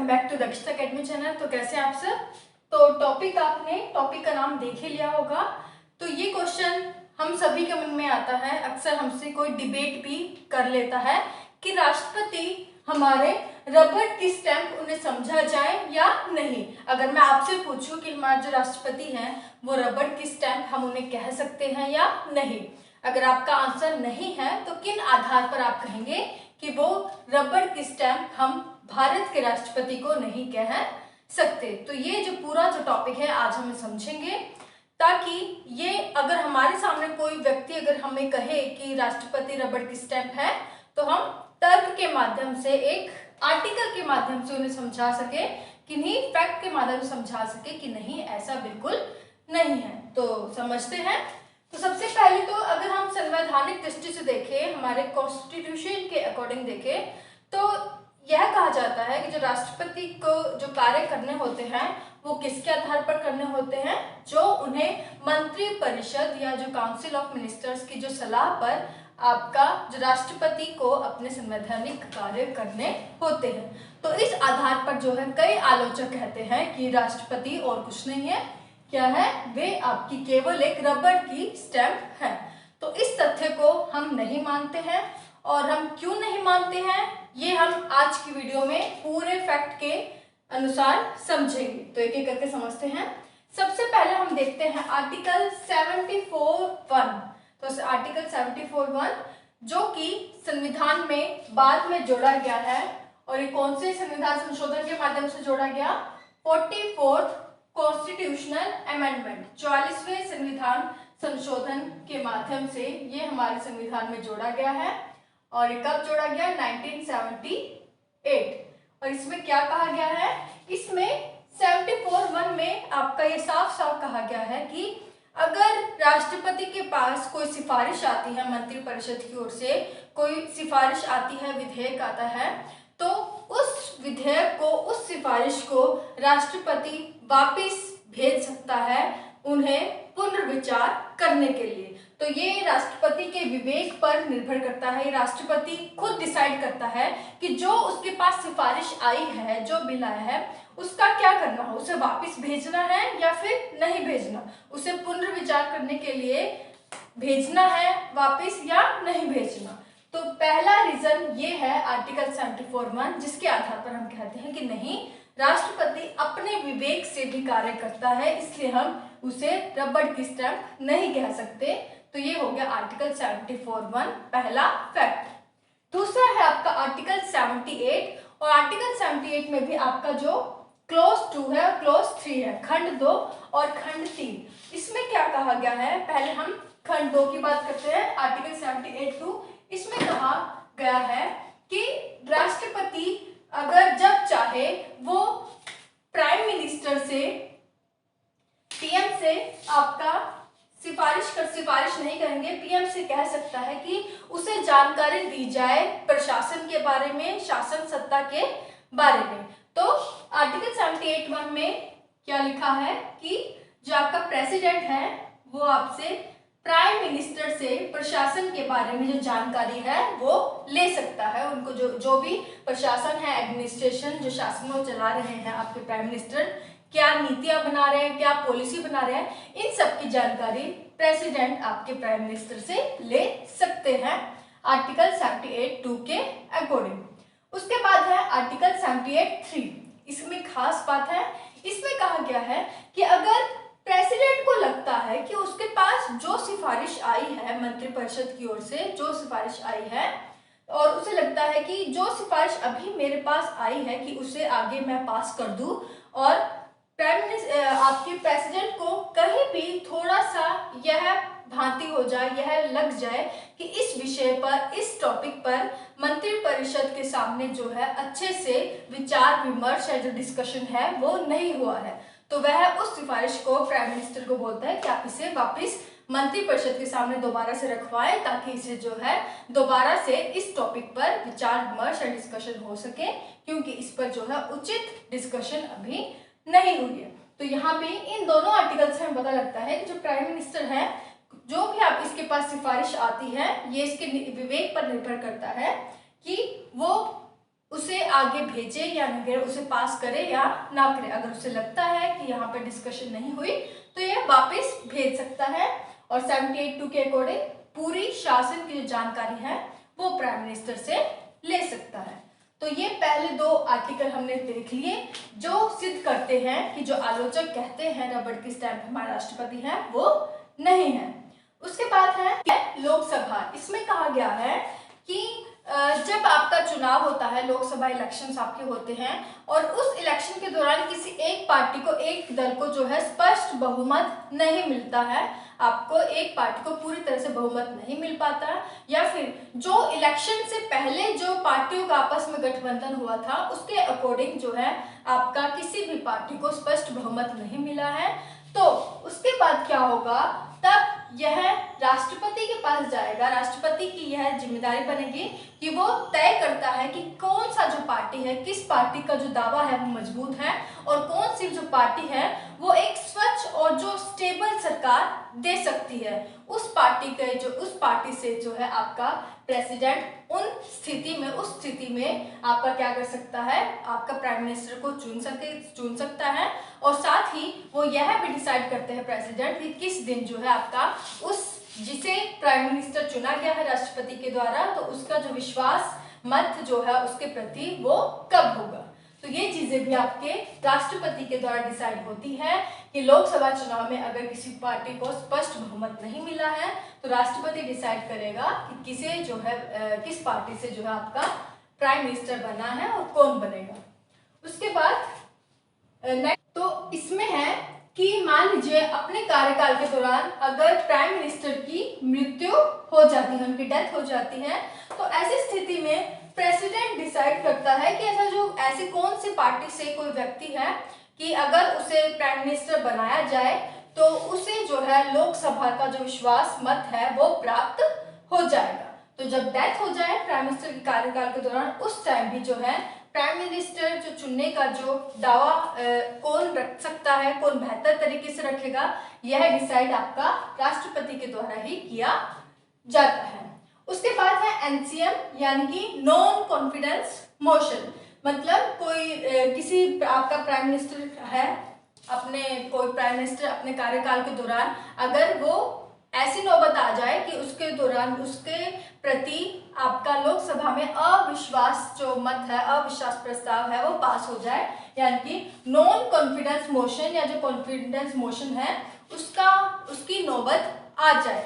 Welcome back to दक्षता academy channel. तो कैसे आप सब? तो टॉपिक का नाम देख ही लिया होगा। तो ये क्वेश्चन हम सभी के मन में आता है, अक्सर हमसे कोई डिबेट भी कर लेता है कि राष्ट्रपति हमारे रबड़ की स्टैंप उन्हें समझा जाए या नहीं। अगर मैं आपसे पूछूं कि हमारे जो राष्ट्रपति हैं वो रबड़ की स्टैंप हम उन्हें कह सकते हैं या नहीं, अगर आपका आंसर नहीं है तो किन आधार पर आप कहेंगे कि वो रबड़ की स्टैंप हम भारत के राष्ट्रपति को नहीं कह सकते। तो ये जो पूरा टॉपिक है आज हम समझेंगे, ताकि ये अगर हमारे सामने कोई व्यक्ति अगर हमें कहे कि राष्ट्रपति रबड़ की स्टैंप है तो हम तर्क के माध्यम से, एक आर्टिकल के माध्यम से उन्हें समझा सके, किन्हीं फैक्ट के माध्यम से समझा सके कि नहीं, ऐसा बिल्कुल नहीं है। तो समझते हैं। तो सबसे पहले तो अगर हम संवैधानिक दृष्टि से देखें, हमारे कॉन्स्टिट्यूशन के अकॉर्डिंग देखें, तो यह कहा जाता है कि जो राष्ट्रपति को जो कार्य करने होते हैं वो किसके आधार पर करने होते हैं, जो उन्हें मंत्री परिषद या जो काउंसिल ऑफ मिनिस्टर्स की जो सलाह पर आपका जो राष्ट्रपति को अपने संवैधानिक कार्य करने होते हैं। तो इस आधार पर जो है कई आलोचक कहते हैं कि राष्ट्रपति और कुछ नहीं है, क्या है, वे आपकी केवल एक रबड़ की स्टैंप है। तो इस तथ्य को हम नहीं मानते हैं, और हम क्यों नहीं मानते हैं ये हम आज की वीडियो में पूरे फैक्ट के अनुसार समझेंगे। तो एक एक करके समझते हैं। सबसे पहले हम देखते हैं आर्टिकल 74(1). तो आर्टिकल 74(1) जो कि संविधान में बाद में जोड़ा गया है, और ये कौन से संविधान संशोधन के माध्यम से जोड़ा गया? 44th कॉन्स्टिट्यूशनल अमेंडमेंट, 44वें संविधान संशोधन के माध्यम से ये हमारे संविधान में जोड़ा गया है। और ये कब जोड़ा गया? 1978। और इसमें क्या कहा गया है? इसमें 74(1) में आपका ये साफ साफ कहा गया है कि अगर राष्ट्रपति के पास कोई सिफारिश आती है, मंत्री परिषद की ओर से कोई सिफारिश आती है, विधेयक आता है, तो उस विधेयक को, उस सिफारिश को राष्ट्रपति वापिस भेज सकता है उन्हें पुनर्विचार करने के लिए। तो ये राष्ट्रपति के विवेक पर निर्भर करता है। राष्ट्रपति खुद डिसाइड करता है कि जो उसके पास सिफारिश आई है, जो बिल आया है, उसका क्या करना हो, उसे वापस भेजना है या फिर नहीं भेजना, उसे पुनर्विचार करने के लिए भेजना है वापस या नहीं भेजना। तो पहला रीजन ये है आर्टिकल 74(1), जिसके आधार पर हम कहते हैं कि नहीं, राष्ट्रपति अपने विवेक से भी कार्य करता है, इसलिए हम उसे रबड़ की स्टैंप नहीं कह सकते। तो ये हो गया आर्टिकल 74(1) पहला फैक्ट। दूसरा है आपका आर्टिकल 78, और आर्टिकल 78 में भी आपका जो क्लोज 2 है और क्लोज 3 है, खंड 2 और खंड 3। इसमें क्या कहा गया है? पहले हम खंड 2 की बात करते हैं। आर्टिकल 78(2) इसमें कहा गया है कि राष्ट्रपति अगर जब चाहे वो प्राइम मिनिस्टर से, पीएम से आपका सिफारिश नहीं करेंगे, पीएम से कह सकता है कि उसे जानकारी दी जाए प्रशासन के बारे में, शासन सत्ता के बारे में। तो आर्टिकल 78(1) में क्या लिखा है कि जो आपका प्रेसिडेंट है वो आपसे, प्राइम मिनिस्टर से प्रशासन के बारे में जो जानकारी है वो ले सकता है। उनको जो भी प्रशासन है, एडमिनिस्ट्रेशन, जो शासन वो चला रहे हैं आपके प्राइम मिनिस्टर, क्या नीतियां बना रहे हैं, क्या पॉलिसी बना रहे हैं, इन सब की जानकारी प्रेसिडेंट आपके प्राइम मिनिस्टर से ले सकते हैं आर्टिकल 78(2) के अकॉर्डिंग। उसके बाद है आर्टिकल 78(3). इसमें खास बात है, इसमें कहा गया है कि अगर प्रेसिडेंट को लगता है कि उसके पास जो सिफारिश आई है मंत्रिपरिषद की ओर से, जो सिफारिश आई है, और उसे लगता है कि जो सिफारिश अभी मेरे पास आई है कि उसे आगे मैं पास कर दूं, और आपके प्रेसिडेंट को कहीं भी थोड़ा सा यह भांति हो जाए, यह लग जाए कि इस विषय पर, इस टॉपिक पर मंत्रिपरिषद के सामने जो है अच्छे से विचार विमर्श है, जो डिस्कशन है वो नहीं हुआ है, तो वह उस सिफारिश को प्राइम मिनिस्टर को बोलता है कि आप इसे वापस मंत्रिपरिषद के सामने दोबारा से रखवाएं, ताकि इसे जो है दोबारा से इस टॉपिक पर विचार विमर्श या डिस्कशन हो सके, क्योंकि इस पर जो है उचित डिस्कशन अभी नहीं हुई है। तो यहाँ पे इन दोनों आर्टिकल से हमें पता लगता है कि जो प्राइम मिनिस्टर है, जो भी आप इसके पास सिफारिश आती है, ये इसके विवेक पर निर्भर करता है कि वो उसे आगे भेजे या फिर उसे पास करे या ना करे। अगर उसे लगता है कि यहाँ पर डिस्कशन नहीं हुई तो यह वापस भेज सकता है। और 78(2) के अकॉर्डिंग पूरी शासन की जो जानकारी है वो प्राइम मिनिस्टर से ले सकता है। तो ये पहले दो आर्टिकल हमने देख लिए जो सिद्ध करते हैं कि जो आलोचक कहते हैं रबड़ की स्टैंप हमारा राष्ट्रपति है वो नहीं है। उसके बाद है लोकसभा। इसमें कहा गया है कि जब आपका चुनाव होता है, लोकसभा इलेक्शंस आपके होते हैं और उस इलेक्शन के दौरान किसी एक पार्टी को, एक दल को जो है स्पष्ट बहुमत नहीं मिलता है, आपको एक पार्टी को पूरी तरह से बहुमत नहीं मिल पाता है, या फिर जो इलेक्शन से पहले जो पार्टियों का आपस में गठबंधन हुआ था उसके अकॉर्डिंग जो है आपका किसी भी पार्टी को स्पष्ट बहुमत नहीं मिला है, तो उसके बाद क्या होगा, तब यह राष्ट्रपति के पास जाएगा। राष्ट्रपति की यह जिम्मेदारी बनेगी कि वो तय करता है कि कौन सा जो पार्टी है, किस पार्टी का जो दावा है वो मजबूत है और कौन सी जो पार्टी है वो एक स्वच्छ और जो स्टेबल सरकार दे सकती है। उस पार्टी से जो है आपका प्रेसिडेंट उस स्थिति में आपका क्या कर सकता है, आपका प्राइम मिनिस्टर को चुन सकता है। और साथ ही वो यह भी डिसाइड करते हैं प्रेसिडेंट कि किस दिन जो है आपका जिसे प्राइम मिनिस्टर चुना गया है राष्ट्रपति के द्वारा, तो उसका जो विश्वास मत जो है उसके प्रति वो कब होगा। तो ये चीजें भी आपके राष्ट्रपति के द्वारा डिसाइड होती है कि लोकसभा चुनाव में अगर किसी पार्टी को स्पष्ट बहुमत नहीं मिला है तो राष्ट्रपति डिसाइड करेगा कि किस पार्टी से जो है आपका प्राइम मिनिस्टर बना है और कौन बनेगा। उसके बाद तो इसमें है कि मान लीजिए अपने कार्यकाल के दौरान अगर प्राइम मिनिस्टर की मृत्यु हो जाती है, उनकी डेथ हो जाती है, तो ऐसी स्थिति में प्रेसिडेंट डिसाइड करता है कि ऐसी कौन सी पार्टी से कोई व्यक्ति है कि अगर उसे प्राइम मिनिस्टर बनाया जाए तो उसे जो है लोकसभा का जो विश्वास मत है वो प्राप्त हो जाएगा। तो जब डेथ हो जाए प्राइम मिनिस्टर के कार्यकाल के दौरान, उस टाइम भी जो है प्राइम मिनिस्टर जो चुनने का जो दावा कौन रख सकता है, कौन बेहतर तरीके से रखेगा, यह डिसाइड आपका राष्ट्रपति के द्वारा ही किया जाता है। उसके बाद है एनसीएम यानी कि नॉन कॉन्फिडेंस मोशन। मतलब किसी आपका प्राइम मिनिस्टर है, कोई प्राइम मिनिस्टर अपने कार्यकाल के दौरान अगर वो ऐसी नौबत आ जाए कि उसके दौरान उसके प्रति आपका लोकसभा में अविश्वास जो मत है, अविश्वास प्रस्ताव है वो पास हो जाए, यानी कि नॉन कॉन्फिडेंस मोशन या जो कॉन्फिडेंस मोशन है उसकी नौबत आ जाए,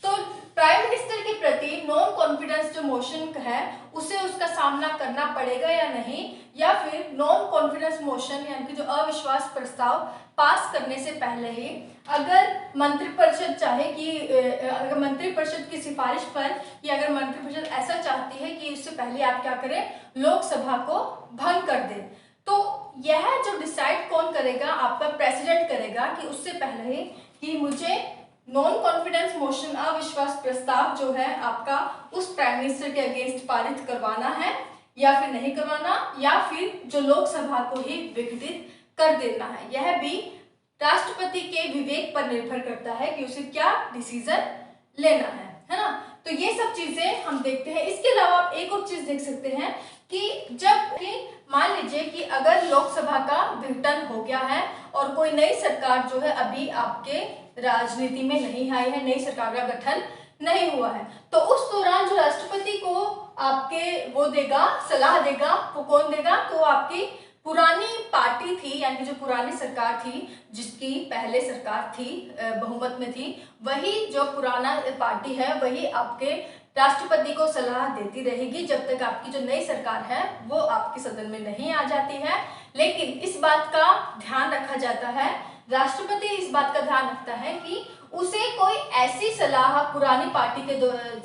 तो प्राइम मिनिस्टर के प्रति नॉन कॉन्फिडेंस जो मोशन है उसे उसका सामना करना पड़ेगा या नहीं, या फिर नॉन कॉन्फिडेंस मोशन यानी कि जो अविश्वास प्रस्ताव पास करने से पहले ही अगर मंत्रिपरिषद अगर मंत्रिपरिषद की सिफारिश पर या अगर मंत्रिपरिषद ऐसा चाहती है कि उससे पहले आप क्या करें, लोकसभा को भंग कर दें, तो यह जो डिसाइड कौन करेगा, आपका प्रेसिडेंट करेगा कि उससे पहले ही कि मुझे नॉन कॉन्फिडेंस मोशन अविश्वास प्रस्ताव जो है आपका उस प्राइम मिनिस्टर के अगेंस्ट पारित करवाना है या फिर नहीं करवाना, या फिर जो लोकसभा को ही विघटित कर देना है। यह भी राष्ट्रपति के विवेक पर निर्भर करता है कि उसे क्या डिसीजन लेना है ना। तो ये सब चीजें हम देखते हैं। इसके अलावा आप एक और चीज देख सकते हैं कि मान लीजिए कि अगर लोकसभा का विघटन हो गया है और कोई नई सरकार जो है अभी आपके राजनीति में नहीं आई है, नई सरकार का गठन नहीं हुआ है, तो उस दौरान जो राष्ट्रपति को आपके वो देगा, सलाह देगा, वो कौन देगा, तो आपकी पुरानी पार्टी थी यानी कि जो पुरानी सरकार थी, जिसकी पहले सरकार थी बहुमत में थी, वही जो पुराना पार्टी है वही आपके राष्ट्रपति को सलाह देती रहेगी जब तक आपकी जो नई सरकार है वो आपके सदन में नहीं आ जाती है। लेकिन इस बात का ध्यान रखा जाता है, राष्ट्रपति इस बात का ध्यान रखता है कि उसे कोई ऐसी सलाह पुरानी पार्टी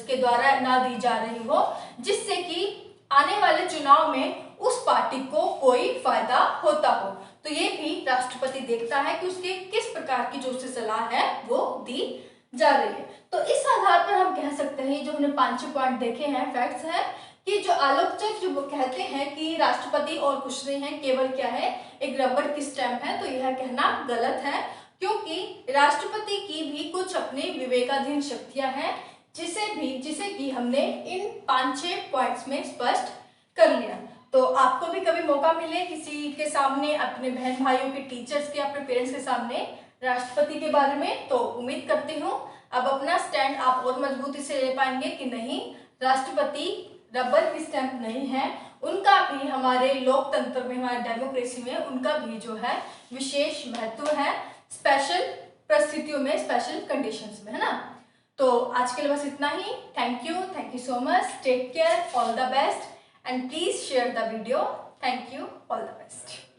के द्वारा ना दी जा रही हो जिससे कि आने वाले चुनाव में उस पार्टी को कोई फायदा होता हो। तो ये भी राष्ट्रपति देखता है कि उसके किस प्रकार की जो उसे सलाह है वो दी जा रही है। तो इस आधार पर हम कह सकते हैं, जो हमने 5 पॉइंट देखे हैं, फैक्ट्स हैं, कि जो आलोचक जो कहते हैं कि राष्ट्रपति और कुछ नहीं है, केवल क्या है, एक रबड़ की स्टैंप है, तो यह कहना गलत है, क्योंकि राष्ट्रपति की भी कुछ अपनी विवेकाधीन शक्तियां हैं जिसे कि हमने इन 5-6 पॉइंट्स में स्पष्ट कर लिया। तो आपको भी कभी मौका मिले किसी के सामने, अपने बहन भाइयों के, टीचर्स के, अपने पेरेंट्स के सामने राष्ट्रपति के बारे में, तो उम्मीद करती हूँ अब अपना स्टैंड आप और मजबूती से ले पाएंगे कि नहीं, राष्ट्रपति रबर की स्टैंप नहीं है, उनका भी हमारे लोकतंत्र में, हमारे डेमोक्रेसी में उनका भी जो है विशेष महत्व है, स्पेशल परिस्थितियों में, स्पेशल कंडीशंस में, है ना। तो आज के लिए बस इतना ही। Thank you so much, take care, all the best and please share the video. Thank you, all the best.